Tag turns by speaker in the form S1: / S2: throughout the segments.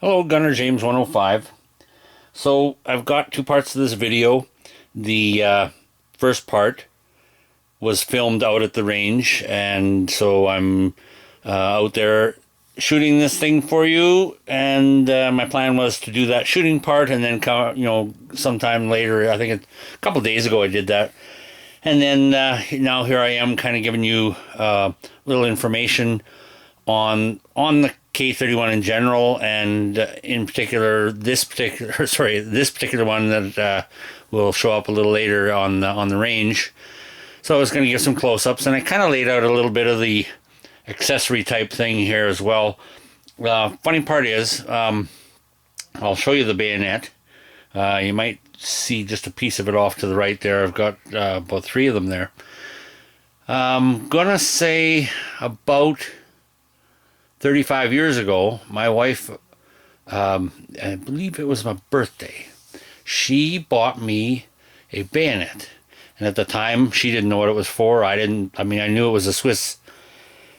S1: Hello, Gunner James 105. So I've got two parts to this video. The first part was filmed out at the range, and so I'm out there shooting this thing for you. And my plan was to do that shooting part, and then sometime later, I think a couple days ago I did that. And then now here I am, kind of giving you a little information on the K31 in general, and in particular this particular one that will show up a little later on the range. So I was going to give some close-ups, and I kind of laid out a little bit of the accessory type thing here as well. Funny part is, I'll show you the bayonet. You might see just a piece of it off to the right there. I've got about three of them there. I'm gonna say about 35 years ago, my wife, I believe it was my birthday, she bought me a bayonet. And at the time, she didn't know what it was for. I didn't. I mean, I knew it was a Swiss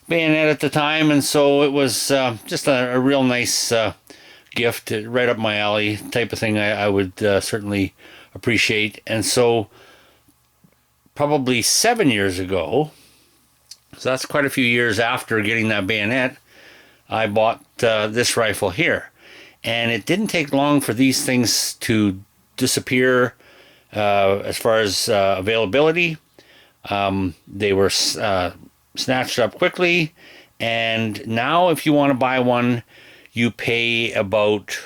S1: bayonet at the time, and so it was just a real nice gift, right up my alley type of thing. I would certainly appreciate. And so probably 7 years ago, so that's quite a few years after getting that bayonet, I bought this rifle here. And it didn't take long for these things to disappear as far as availability. They were snatched up quickly, and now if you want to buy one, you pay about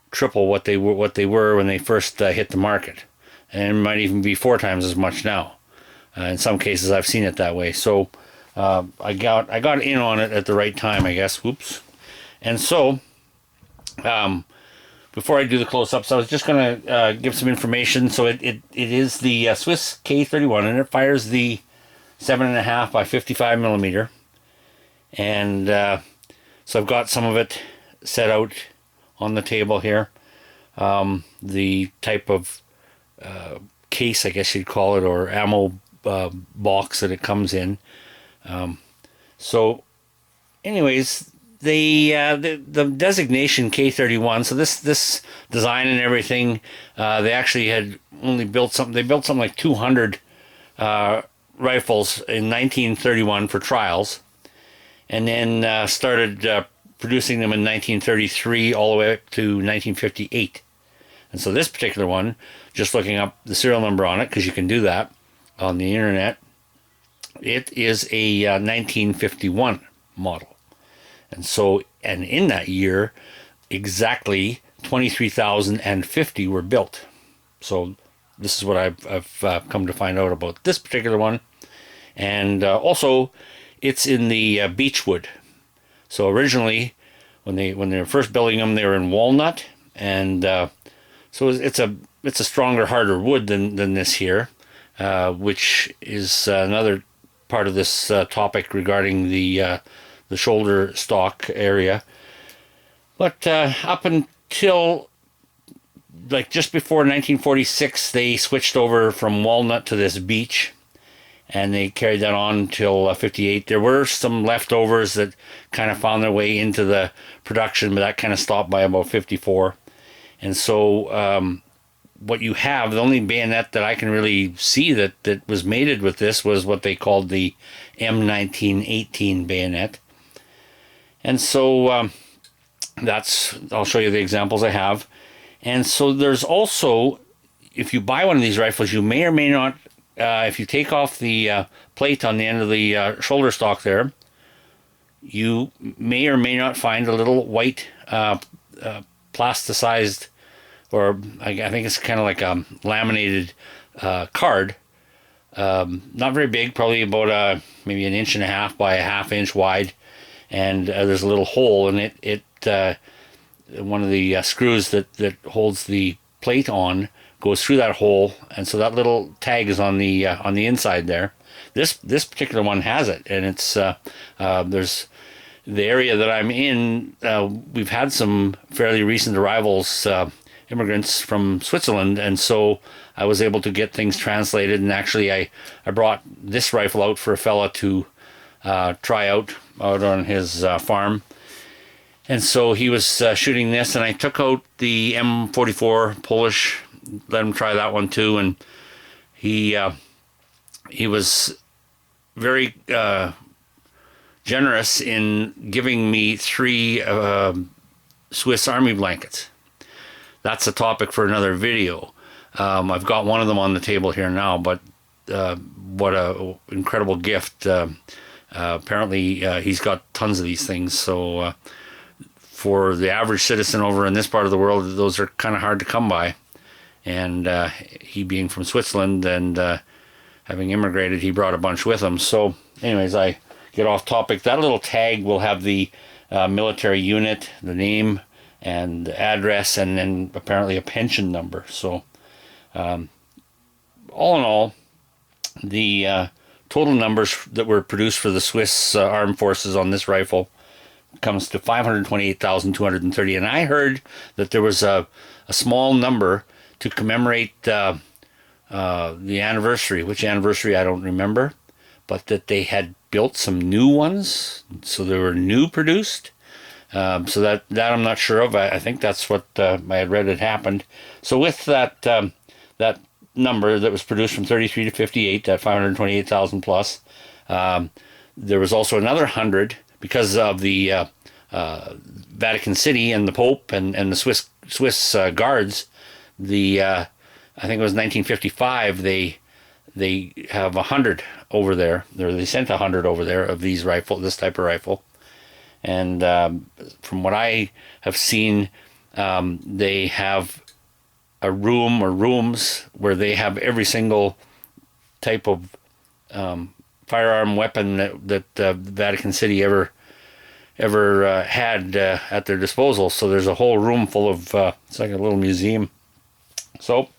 S1: triple what they were when they first hit the market, and it might even be 4 times as much now. In some cases, I've seen it that way. So I got in on it at the right time, I guess. Whoops. And so before I do the close-ups, I was just going to give some information. So it is the Swiss K31, and it fires the 7.5 by 55 millimeter. And so I've got some of it set out on the table here. The type of case, I guess you'd call it, or ammo box that it comes in. So anyways, the designation K31, so this design and everything, they actually had only built something. They built something like 200 rifles in 1931 for trials, and then started producing them in 1933 all the way up to 1958. And so this particular one, just looking up the serial number on it, because you can do that on the internet, it is a 1951 model. And so, and in that year, exactly 23,050 were built. So this is what I've come to find out about this particular one. And also, it's in the beechwood. So originally, when they were first building them, they were in walnut, and so it's a stronger, harder wood than this here, which is another part of this topic regarding the shoulder stock area. But up until like just before 1946, they switched over from walnut to this beech, and they carried that on till 58. There were some leftovers that kind of found their way into the production, but that kind of stopped by about 54. And so what you have, the only bayonet that I can really see that was mated with this was what they called the M1918 bayonet. And so I'll show you the examples I have. And so there's also, if you buy one of these rifles, you may or may not, if you take off the plate on the end of the shoulder stock there, you may or may not find a little white plasticized, or I think it's kind of like a laminated card. Not very big, probably about maybe 1.5 inches by a 1/2 inch wide. And there's a little hole in it. One of the screws that holds the plate on goes through that hole, and so that little tag is on the inside there. This particular one has it, and it's there's the area that I'm in. We've had some fairly recent arrivals, immigrants from Switzerland, and so I was able to get things translated. And actually, I brought this rifle out for a fella to try out on his farm. And so he was shooting this, and I took out the M44 Polish, let him try that one too, and he was very generous in giving me 3 Swiss Army blankets. That's a topic for another video. I've got one of them on the table here now, but what a incredible gift. Apparently he's got tons of these things, so for the average citizen over in this part of the world, those are kind of hard to come by. And he being from Switzerland and having immigrated, he brought a bunch with him. So anyways, I get off topic. That little tag will have the military unit, the name and the address, and then apparently a pension number. So all in all, the total numbers that were produced for the Swiss armed forces on this rifle comes to 528,230. And I heard that there was a small number to commemorate the anniversary. Which anniversary, I don't remember. But that they had built some new ones. So they were new produced. So that I'm not sure of. I think that's what I had read had happened. So with that that number that was produced from 33 to 58, that 528,000 plus, there was also another 100 because of the Vatican City and the Pope and the Swiss guards. I think it was 1955. They have 100 over there. They sent 100 over there of these this type of rifle. And from what I have seen, they have a room or rooms where they have every single type of firearm weapon that Vatican City ever had at their disposal. So there's a whole room full of it's like a little museum. So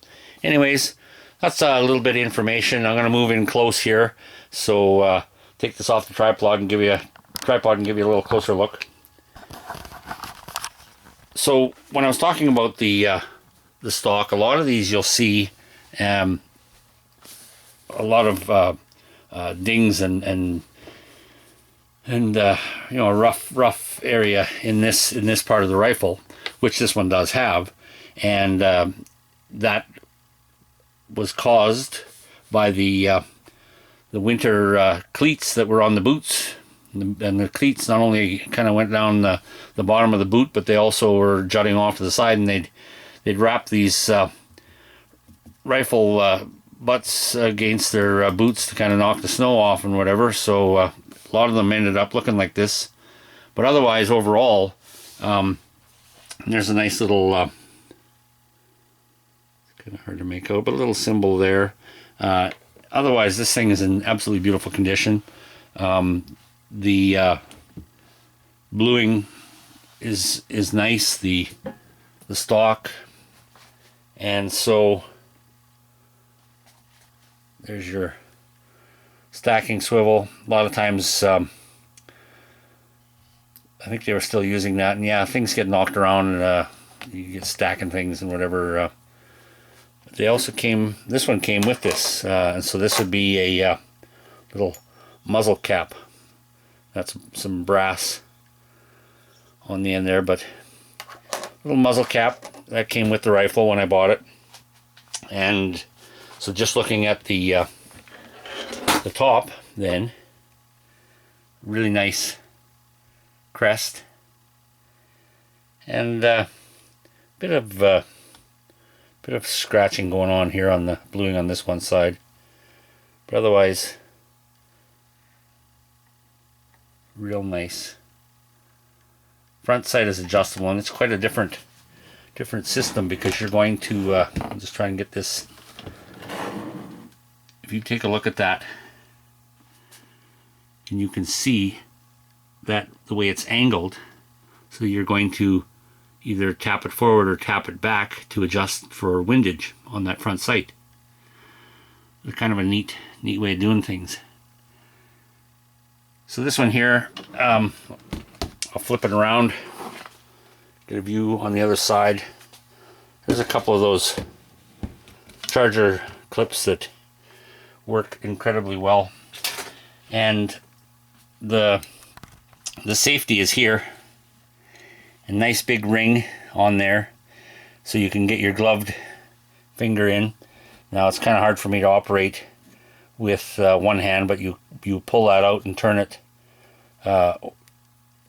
S1: anyways, that's a little bit of information. I'm going to move in close here, so take this off the tripod and give you a little closer look. So when I was talking about the stock, a lot of these you'll see a lot of dings and you know, a rough area in this part of the rifle, which this one does have, and that was caused by the winter cleats that were on the boots. And the cleats not only kind of went down the bottom of the boot, but they also were jutting off to the side, and they'd wrap these rifle butts against their boots to kind of knock the snow off and whatever. So a lot of them ended up looking like this. But otherwise, overall, there's a nice little, it's kind of hard to make out, but a little symbol there. Otherwise, this thing is in absolutely beautiful condition. The bluing is nice, the stock, and so there's your stacking swivel. A lot of times I think they were still using that, and yeah, things get knocked around and you get stacking things and whatever. They also this one came with this, and so this would be a little muzzle cap. That's some brass on the end there, but little muzzle cap that came with the rifle when I bought it. And so just looking at the top, then really nice crest, and bit of scratching going on here on the bluing on this one side, but otherwise real nice. Front sight is adjustable, and it's quite a different system, because you're going to I'll just try and get this. If you take a look at that, and you can see that the way it's angled, so you're going to either tap it forward or tap it back to adjust for windage on that front sight. It's kind of a neat way of doing things. So this one here, I'll flip it around, get a view on the other side. There's a couple of those charger clips that work incredibly well, and the safety is here, a nice big ring on there so you can get your gloved finger in. Now it's kind of hard for me to operate with one hand, but you pull that out and turn it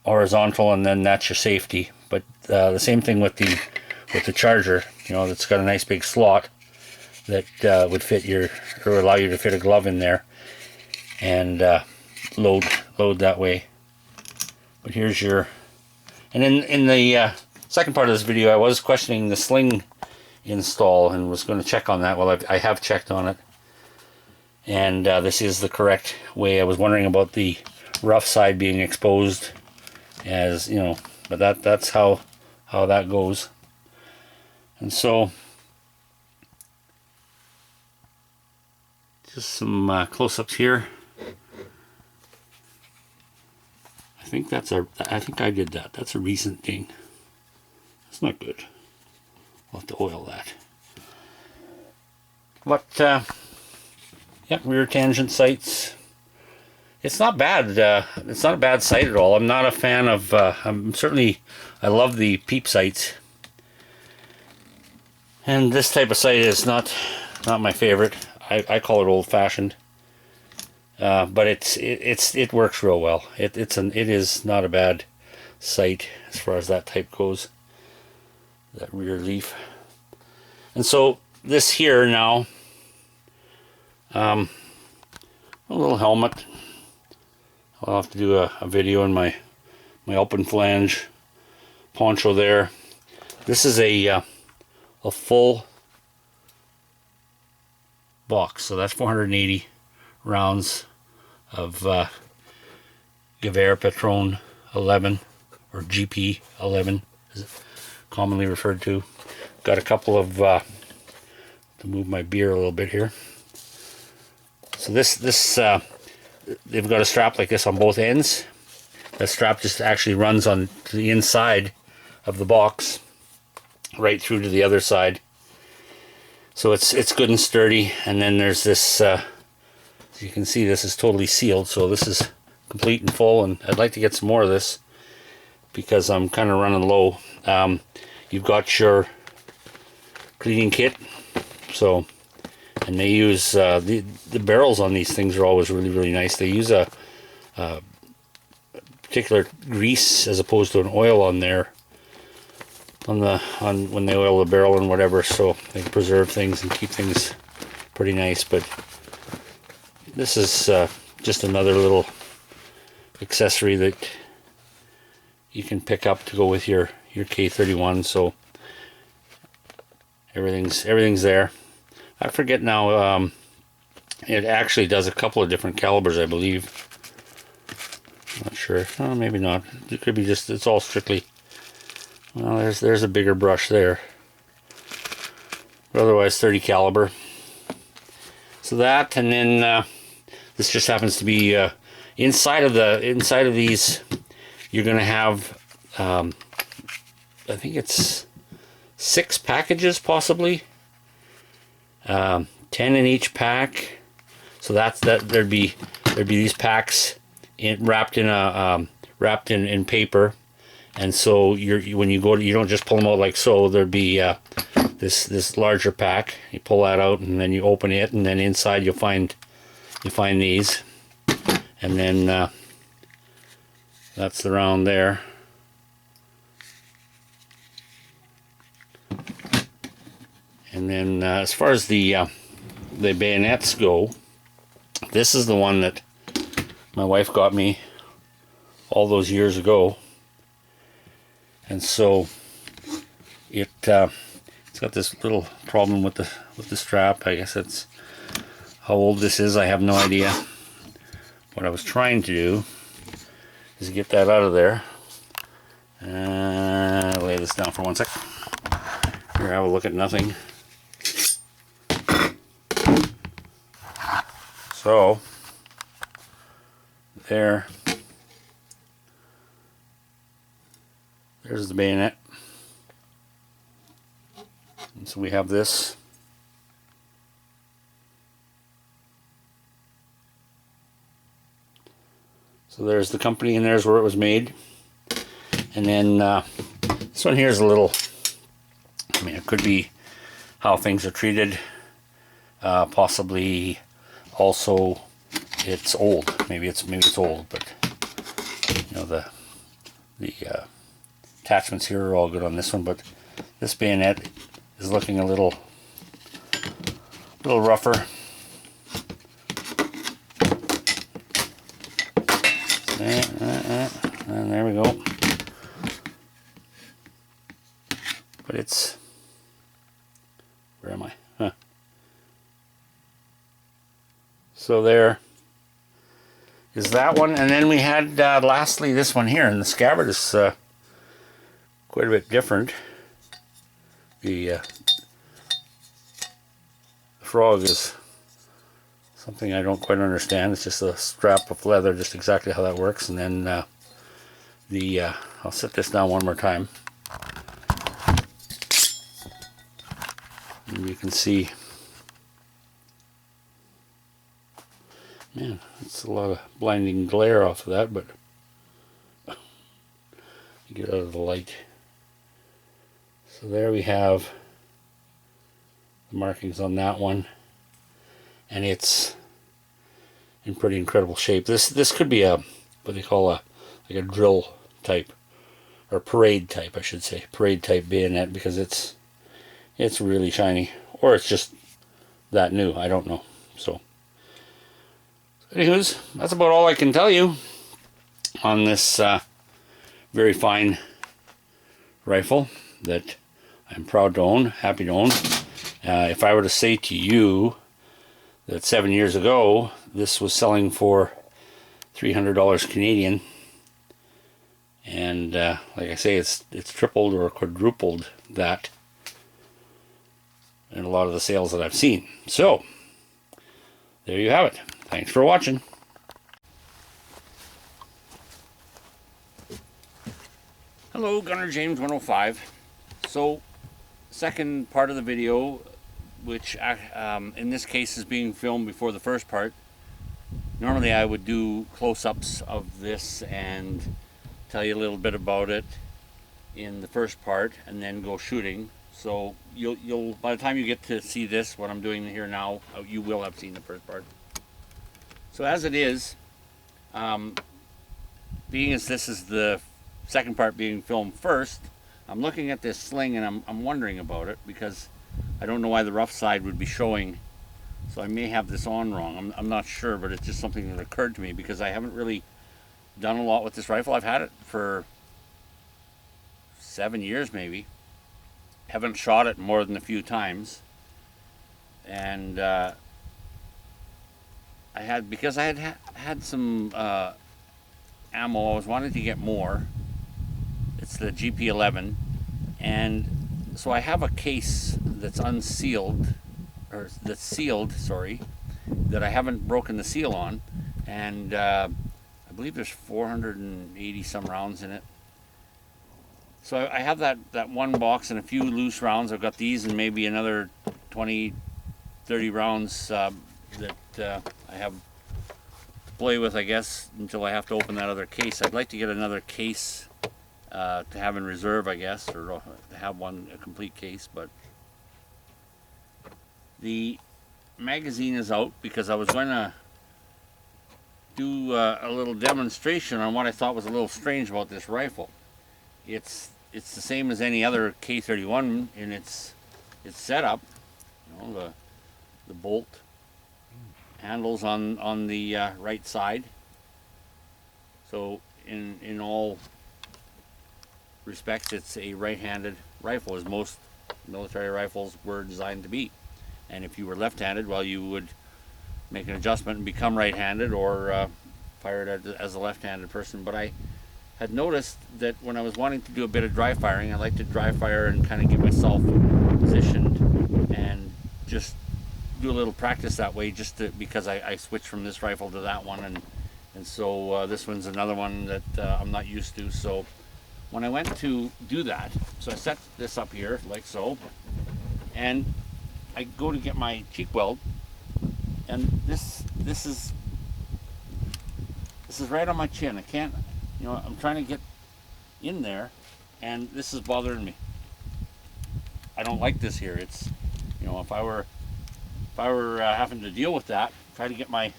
S1: horizontal, and then that's your safety. But the same thing with the charger. You know, it's got a nice big slot that would fit or allow you to fit a glove in there and load that way. But here's your, and in the second part of this video I was questioning the sling install and was going to check on that. Well, I have checked on it, and this is the correct way. I was wondering about the rough side being exposed, as you know, but that's how that goes. And so just some close-ups here. I think I did that. That's a recent thing. That's not good. I'll have to oil that. But yeah, rear tangent sights. It's not bad. It's not a bad sight at all. I'm not a fan of. I love the peep sights, and this type of sight is not my favorite. I call it old-fashioned. But it works real well. It is not a bad sight as far as that type goes. That rear leaf. And so this here now, a little helmet. I'll have to do a video in my open flange poncho there. This is a full box, so that's 480 rounds of Gewehr Patron 11, or GP 11 is it commonly referred to. Got a couple of to move my beer a little bit here. So this they've got a strap like this on both ends. That strap just actually runs on to the inside of the box, right through to the other side. So it's good and sturdy. And then there's this. As you can see, this is totally sealed. So this is complete and full. And I'd like to get some more of this because I'm kind of running low. You've got your cleaning kit. So. And they use the barrels on these things are always really nice. They use a particular grease as opposed to an oil on there on when they oil the barrel and whatever, so they preserve things and keep things pretty nice. But this is just another little accessory that you can pick up to go with your K31. So everything's there. I forget now, it actually does a couple of different calibers, I believe. Not sure. Oh, maybe not. It could be just, it's all strictly, well, there's a bigger brush there. But otherwise 30 caliber. So that, and then this just happens to be inside of these, you're going to have, I think it's 6 packages possibly. 10 in each pack, so there'd be these packs wrapped in paper, and so when you go to, you don't just pull them out like so. There'd be this larger pack. You pull that out, and then you open it, and then inside you'll find these, and then that's the round there. And then as far as the bayonets go, this is the one that my wife got me all those years ago. And so it's got this little problem with the strap. I guess it's how old this is. I have no idea. What I was trying to do is get that out of there. Lay this down for 1 sec. Here, have a look at nothing. So there's the bayonet. And so we have this. So there's the company, and there's where it was made. And then This one here is a little, I mean, it could be how things are treated. Possibly also it's old. Maybe it's old, but you know, the attachments here are all good on this one, but this bayonet is looking a little rougher. And there we go. But it's, where am I? Huh. So there is that one, and then we had lastly this one here, and the scabbard is quite a bit different. The frog is something I don't quite understand. It's just a strap of leather, just exactly how that works. And then I'll set this down one more time, and you can see, man, it's a lot of blinding glare off of that, but you get out of the light. So there we have the markings on that one, and it's in pretty incredible shape. This could be a, what they call like a drill type, or parade type, I should say, parade type bayonet, because it's really shiny, or it's just that new, I don't know. So anyways, that's about all I can tell you on this very fine rifle that I'm proud to own, happy to own. If I were to say to you that 7 years ago this was selling for $300 Canadian, and like I say, it's tripled or quadrupled that in a lot of the sales that I've seen. So there you have it. Thanks for watching. Hello, Gunner James 105. So, second part of the video, which in this case is being filmed before the first part. Normally I would do close-ups of this and tell you a little bit about it in the first part and then go shooting. So you'll by the time you get to see this, what I'm doing here now, you will have seen the first part. So as it is, being as this is the second part being filmed first, I'm looking at this sling and I'm wondering about it, because I don't know why the rough side would be showing. So I may have this on wrong. I'm not sure, but it's just something that occurred to me because I haven't really done a lot with this rifle. I've had it for 7 years maybe. Haven't shot it more than a few times. And because I had some ammo, I was wanting to get more. It's the GP11, and so I have a case that's unsealed, or that's sealed, sorry, that I haven't broken the seal on, and I believe there's 480 some rounds in it. So I have that one box and a few loose rounds. I've got these and maybe another 20, 30 rounds that I have to play with, I guess, until I have to open that other case. I'd like to get another case to have in reserve, I guess, or to have a complete case. But the magazine is out because I was going to do a little demonstration on what I thought was a little strange about this rifle. It's the same as any other K31 in its setup. You know, the bolt handles on the right side. So in all respects, it's a right-handed rifle, as most military rifles were designed to be. And if you were left-handed, well, you would make an adjustment and become right-handed, or fire it as a left-handed person. But I had noticed that when I was wanting to do a bit of dry firing, I like to dry fire and kind of get myself positioned and just do a little practice that way, because I switched from this rifle to that one, and so this one's another one that I'm not used to. So when I went to do that, so I set this up here like so, and I go to get my cheek weld, and this is right on my chin. I can't, I'm trying to get in there, and this is bothering me. I don't like this here. It's, you know, if I were having to deal with that, try to get my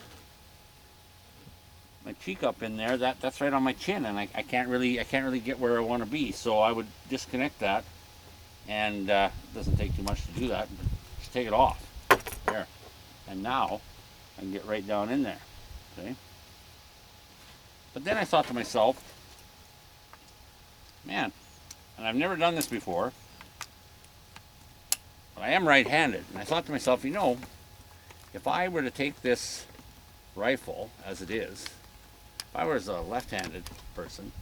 S1: cheek up in there, that's right on my chin, and I can't really get where I want to be. So I would disconnect that, and it doesn't take too much to do that. Just take it off there, and now I can get right down in there. Okay. But then I thought to myself, man, and I've never done this before, but I am right-handed, and I thought to myself, you know, if I were to take this rifle as it is, if I was a left-handed person,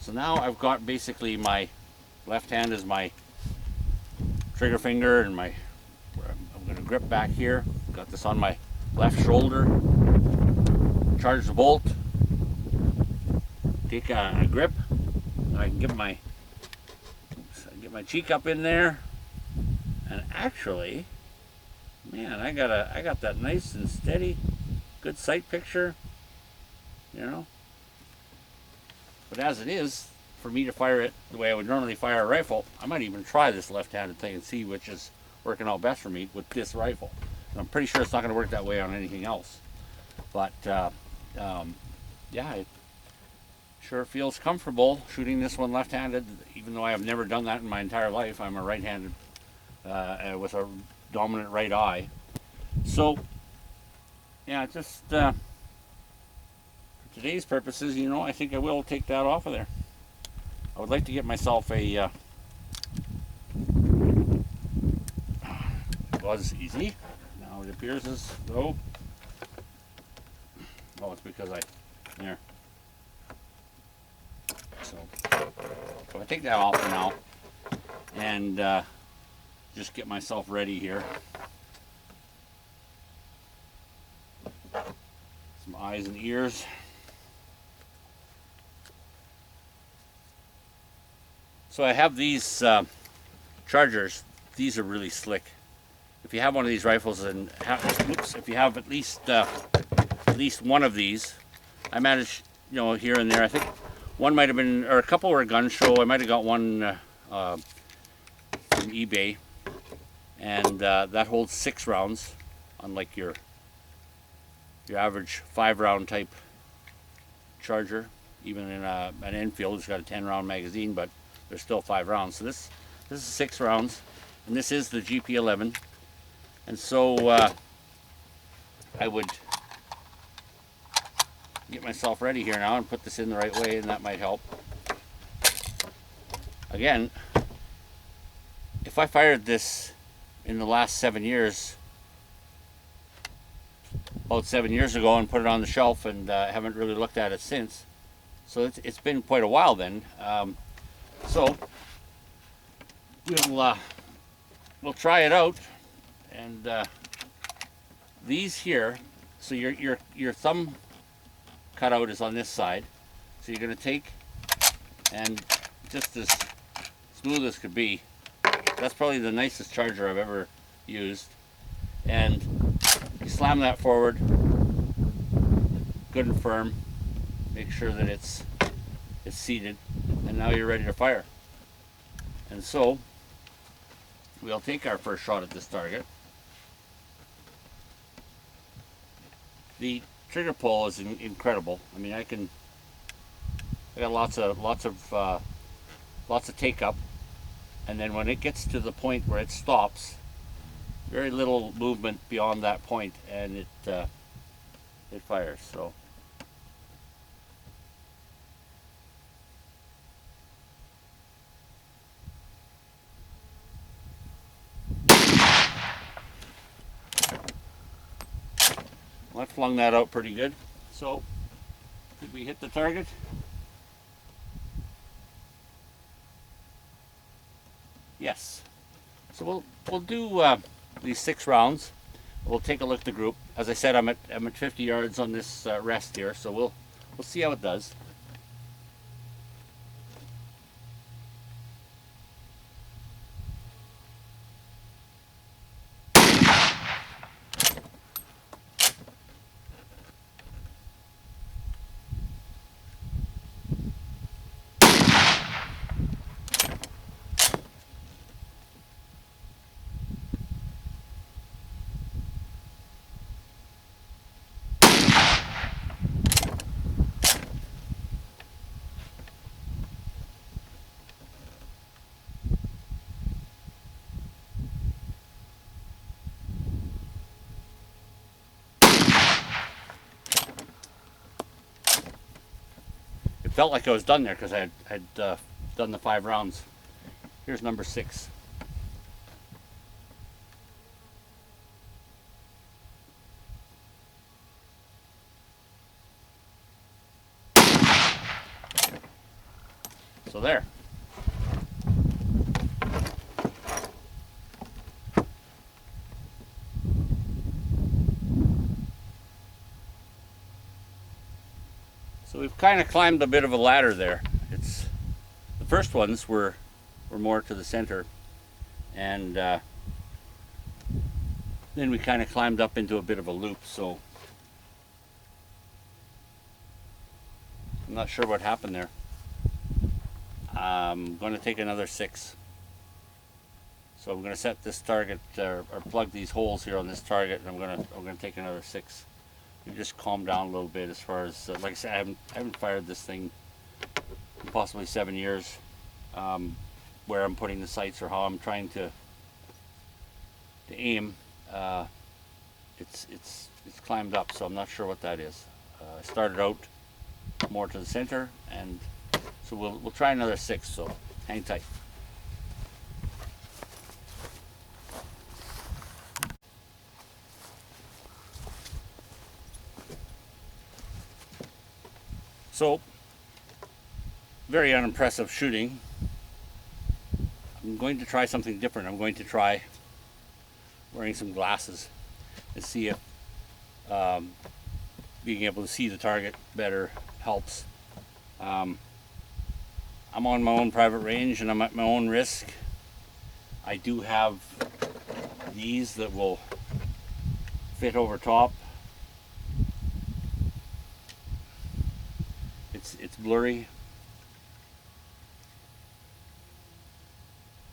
S1: so now I've got basically my left hand is my trigger finger, and I'm going to grip back here. Got this on my left shoulder. Charge the bolt. Take a grip. And I can get my cheek up in there. And actually, man, I got that nice and steady, good sight picture. You know. But as it is, for me to fire it the way I would normally fire a rifle, I might even try this left-handed thing and see which is working out best for me with this rifle. And I'm pretty sure it's not going to work that way on anything else. But yeah, it sure feels comfortable shooting this one left-handed, even though I have never done that in my entire life. I'm a right-handed with a dominant right eye. So yeah, just for today's purposes, you know, I think I will take that off of there. I would like to get myself a it was easy. Now it appears as though, oh, it's because there. So I take that off for now, and just get myself ready here. Some eyes and ears. So I have these chargers. These are really slick. If you have one of these rifles, and if you have at least one of these, I managed, you know, here and there. I think one might have been, or a couple were a gun show. I might have got one from eBay, and that holds 6 rounds, unlike your average 5-round type charger. Even in an Enfield, it's got a 10-round magazine, but there's still 5 rounds. So this is 6 rounds, and this is the GP11. And so I would get myself ready here now and put this in the right way, and that might help. Again, if I fired this in the last 7 years, about 7 years ago, and put it on the shelf, and haven't really looked at it since, so it's been quite a while then. So we'll try it out, and these here. So your thumb cutout is on this side. So you're going to take, and just as smooth as could be. That's probably the nicest charger I've ever used. And you slam that forward, good and firm. Make sure that it's seated, and now you're ready to fire. And so we'll take our first shot at this target. The trigger pull is incredible. I mean, I got lots of take up, and then when it gets to the point where it stops, very little movement beyond that point, and it fires. So I flung that out pretty good. So did we hit the target? Yes. So we'll do these 6 rounds. We'll take a look at the group. As I said, I'm at 50 yards on this rest here, so we'll see how it does. it felt like I was done there because I had done the 5 rounds. Here's number 6. So there. So we've kind of climbed a bit of a ladder there. It's the first ones were more to the center, and then we kind of climbed up into a bit of a loop. So I'm not sure what happened there. I'm going to take another 6. So I'm going to set this target or plug these holes here on this target, and I'm going to take another 6. You just calm down a little bit as far as like I said, I haven't fired this thing in possibly 7 years. Where I'm putting the sights or how I'm trying to aim, it's climbed up, so I'm not sure what that is. I started out more to the center, and so we'll try another 6. So hang tight. So, very unimpressive shooting. I'm going to try something different. I'm going to try wearing some glasses and see if being able to see the target better helps. I'm on my own private range and I'm at my own risk. I do have these that will fit over top. It's blurry.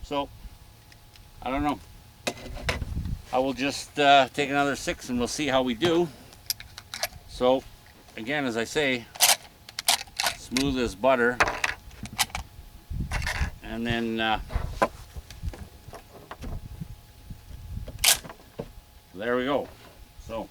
S1: So, I don't know. I will just take another 6 and we'll see how we do. So, again, as I say, smooth as butter. And then there we go. So,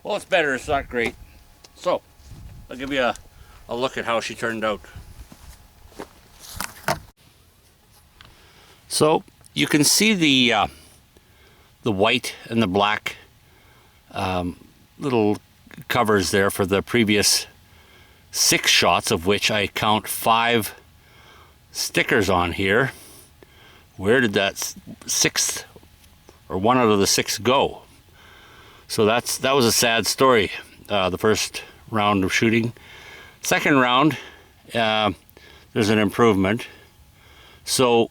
S1: well, it's better. It's not great. So, I'll give you a look at how she turned out. So, you can see the white and the black little covers there for the previous 6 shots, of which I count 5 stickers on here. Where did that 6th or 1 out of the 6 go? So that was a sad story, the first round of shooting. Second round, there's an improvement. So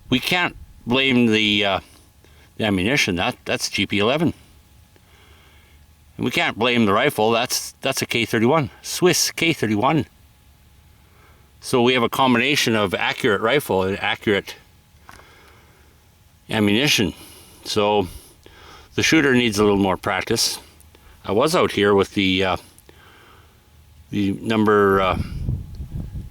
S1: we can't blame the ammunition. That's GP11. And we can't blame the rifle. That's a K31, Swiss K31. So we have a combination of accurate rifle and accurate ammunition. So the shooter needs a little more practice. I was out here with the number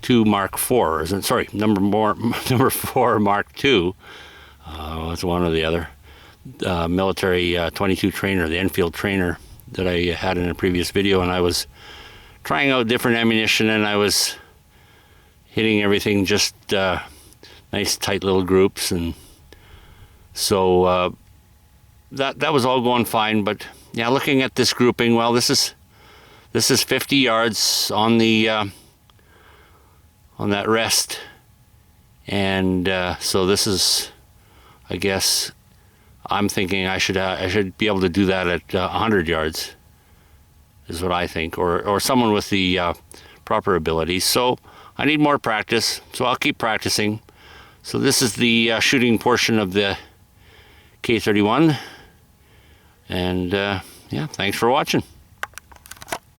S1: 2 Mark IV, sorry, number 4 Mark II. It's one or the other. Military 22 trainer, the Enfield trainer that I had in a previous video, and I was trying out different ammunition, and I was hitting everything just nice tight little groups, and so that was all going fine. But yeah, looking at this grouping, well, this is 50 yards on the on that rest, and so this is, I guess, I'm thinking I should be able to do that at 100 yards, is what I think, or someone with the proper abilities. So I need more practice, so I'll keep practicing. So this is the shooting portion of the K31, and yeah, thanks for watching.